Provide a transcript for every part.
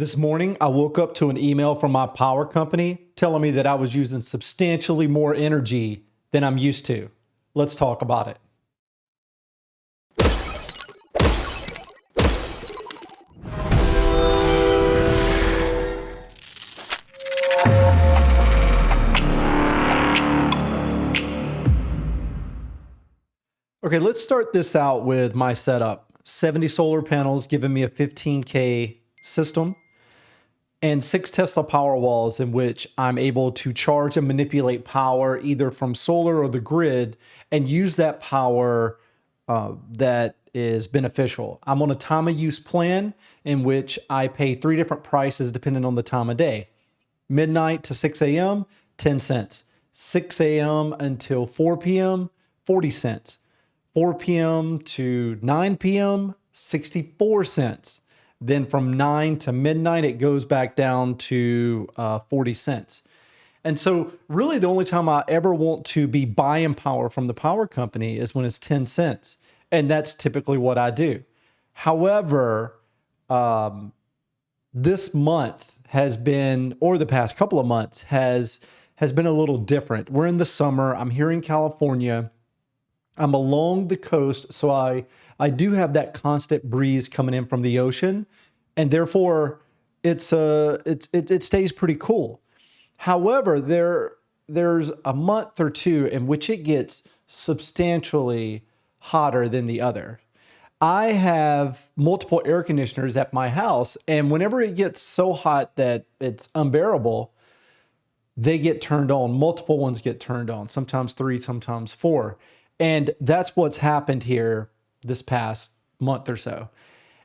This morning, I woke up to an email from my power company telling me that I was using substantially more energy than I'm used to. Let's talk about it. Okay, let's start this out with my setup. 70 solar panels giving me a 15K system and 6 Tesla power walls in which I'm able to charge and manipulate power either from solar or the grid and use that power that is beneficial. I'm on a time of use plan in which I pay 3 different prices depending on the time of day. Midnight to 6 a.m., 10 cents. 6 a.m. until 4 p.m., 40 cents. 4 p.m. to 9 p.m., 64 cents. Then from 9 to midnight, it goes back down to 40 cents. And so really the only time I ever want to be buying power from the power company is when it's 10 cents. And that's typically what I do. However, this month has been, or the past couple of months has been a little different. We're in the summer. I'm here in California. I'm along the coast, so I do have that constant breeze coming in from the ocean, and therefore it stays pretty cool. However, there's a month or two in which it gets substantially hotter than the other. I have multiple air conditioners at my house, and whenever it gets so hot that it's unbearable, they get turned on. Multiple ones get turned on, sometimes 3, sometimes 4. And that's what's happened here this past month or so.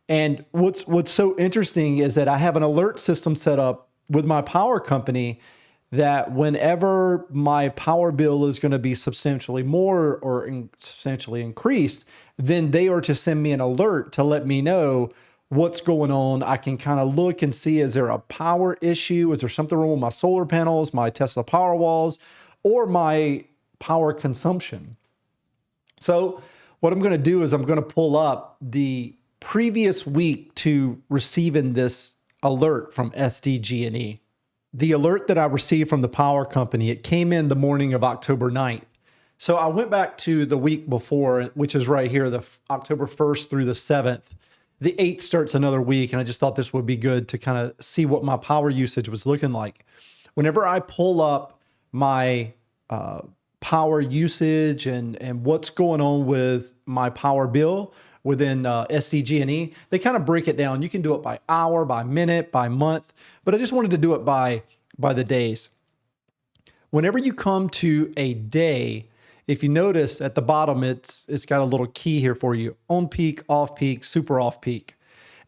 And what's so interesting is that I have an alert system set up with my power company that whenever my power bill is going to be substantially more or substantially increased, then they are to send me an alert to let me know what's going on. I can kind of look and see, is there a power issue? Is there something wrong with my solar panels, my Tesla power walls, or my power consumption? So what I'm going to do is I'm going to pull up the previous week to receiving this alert from SDG&E. The alert that I received from the power company, it came in the morning of October 9th. So I went back to the week before, which is right here, the October 1st through the 7th. The 8th starts another week, and I just thought this would be good to kind of see what my power usage was looking like. Whenever I pull up my power usage and what's going on with my power bill within SDG&E, they kind of break it down. You can do it by hour, by minute, by month, but I just wanted to do it by the days. Whenever you come to a day, if you notice at the bottom, it's got a little key here for you: on peak, off peak, super off peak.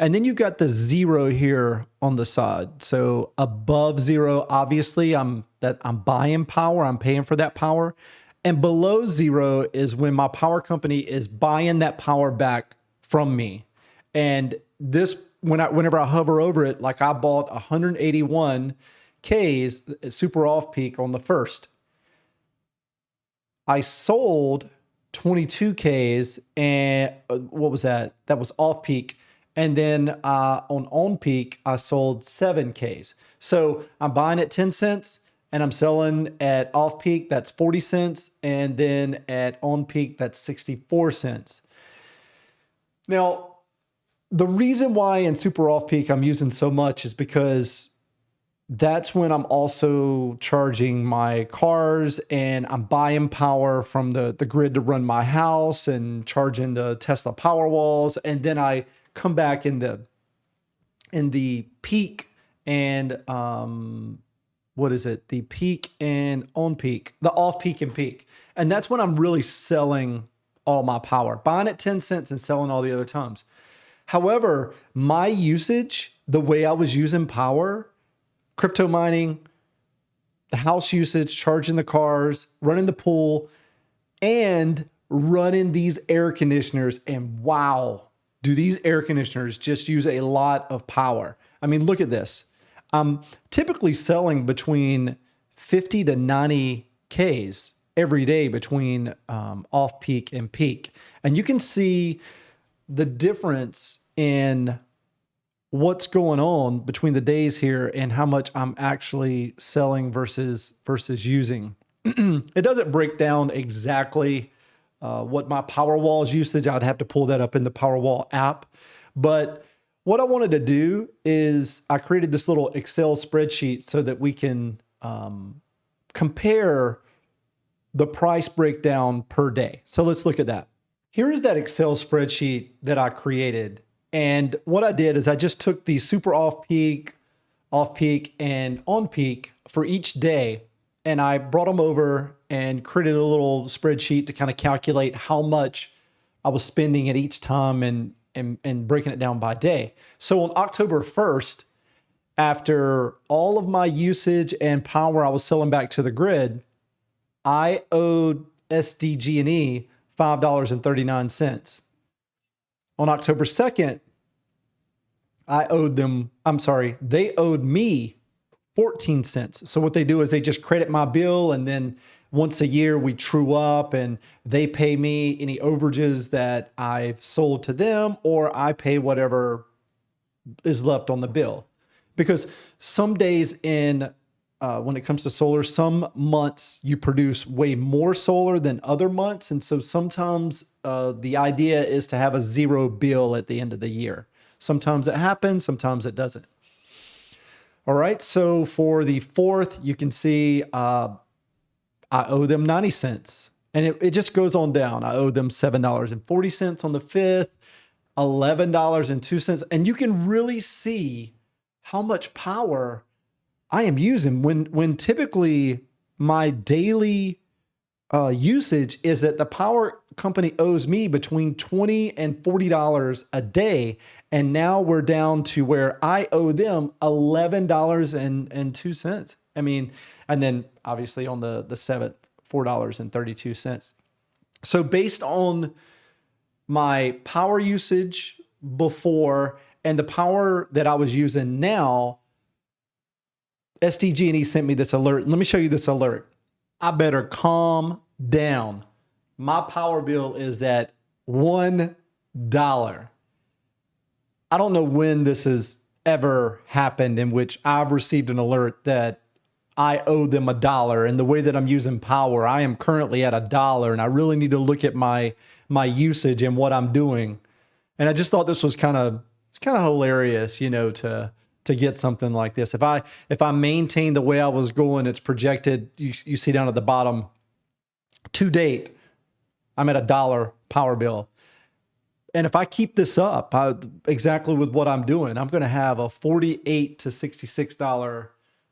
And then you've got the 0 here on the side. So above 0, obviously I'm buying power, I'm paying for that power. And below 0 is when my power company is buying that power back from me. And this, whenever I hover over it, like I bought 181 Ks super off peak on the 1st. I sold 22 Ks and what was that? That was off peak. And then on peak, I sold 7 Ks. So I'm buying at 10 cents and I'm selling at off peak, that's 40 cents. And then at on peak, that's 64 cents. Now, the reason why in super off peak I'm using so much is because that's when I'm also charging my cars and I'm buying power from the grid to run my house and charging the Tesla power walls. And then I come back in the peak and the peak and on peak, the off peak and peak. And that's when I'm really selling all my power, buying at 10 cents and selling all the other times. However, my usage, the way I was using power, crypto mining, the house usage, charging the cars, running the pool, and running these air conditioners, and wow, do these air conditioners just use a lot of power. I mean, look at this. I'm typically selling between 50 to 90 Ks every day between off peak and peak. And you can see the difference in what's going on between the days here and how much I'm actually selling versus using. It doesn't break down exactly what my Powerwall's usage. I'd have to pull that up in the Powerwall app. But what I wanted to do is I created this little Excel spreadsheet so that we can compare the price breakdown per day. So let's look at that. Here is that Excel spreadsheet that I created. And what I did is I just took the super off peak, and on peak for each day, and I brought them over and created a little spreadsheet to kind of calculate how much I was spending at each time and breaking it down by day. So on October 1st, after all of my usage and power I was selling back to the grid, I owed SDG&E $5.39. On October 2nd, they owed me 14 cents. So what they do is they just credit my bill, and then once a year we true up and they pay me any overages that I've sold to them, or I pay whatever is left on the bill. Because some days when it comes to solar, some months you produce way more solar than other months. And so sometimes the idea is to have a zero bill at the end of the year. Sometimes it happens, sometimes it doesn't. All right, so for the 4th, you can see I owe them 90 cents. And it just goes on down. I owe them $7.40 on the 5th, $11.02. And you can really see how much power I am using when typically my daily usage is that the power company owes me between $20 and $40 a day. And now we're down to where I owe them $11.02. I mean, and then obviously on the 7th, $4.32. So based on my power usage before and the power that I was using now, SDG&E sent me this alert. Let me show you this alert. I better calm down. My power bill is at $1. I don't know when this has ever happened in which I've received an alert that I owe them $1. And the way that I'm using power, I am currently at $1, and I really need to look at my usage and what I'm doing. And I just thought this was kind of hilarious, to get something like this. If I maintain the way I was going, it's projected, you see down at the bottom, to date, I'm at $1 power bill. And if I keep this up exactly with what I'm doing, I'm going to have a $48 to $66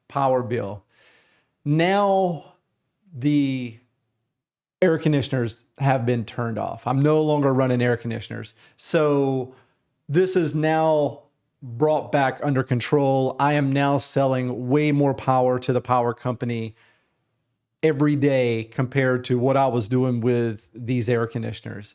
power bill. Now the air conditioners have been turned off. I'm no longer running air conditioners. So this is now brought back under control. I am now selling way more power to the power company every day compared to what I was doing with these air conditioners.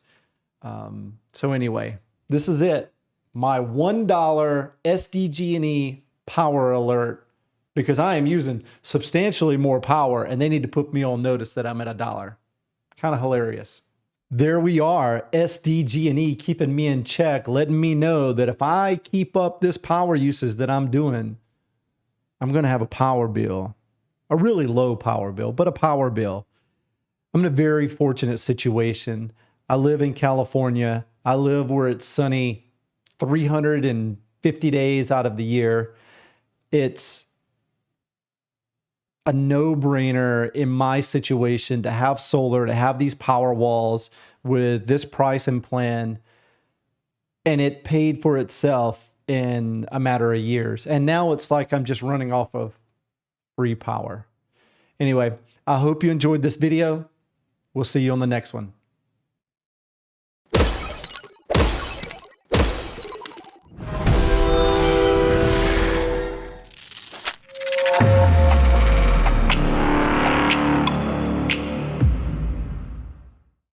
So anyway, this is it. My $1 SDG&E power alert, because I am using substantially more power and they need to put me on notice that I'm at $1. Kind of hilarious. There we are, SDG&E keeping me in check, letting me know that if I keep up this power usage that I'm doing, I'm going to have a power bill, a really low power bill, but a power bill. I'm in a very fortunate situation. I live in California. I live where it's sunny 350 days out of the year. It's a no-brainer in my situation to have solar, to have these power walls with this price and plan. And it paid for itself in a matter of years. And now it's like I'm just running off of free power. Anyway, I hope you enjoyed this video. We'll see you on the next one.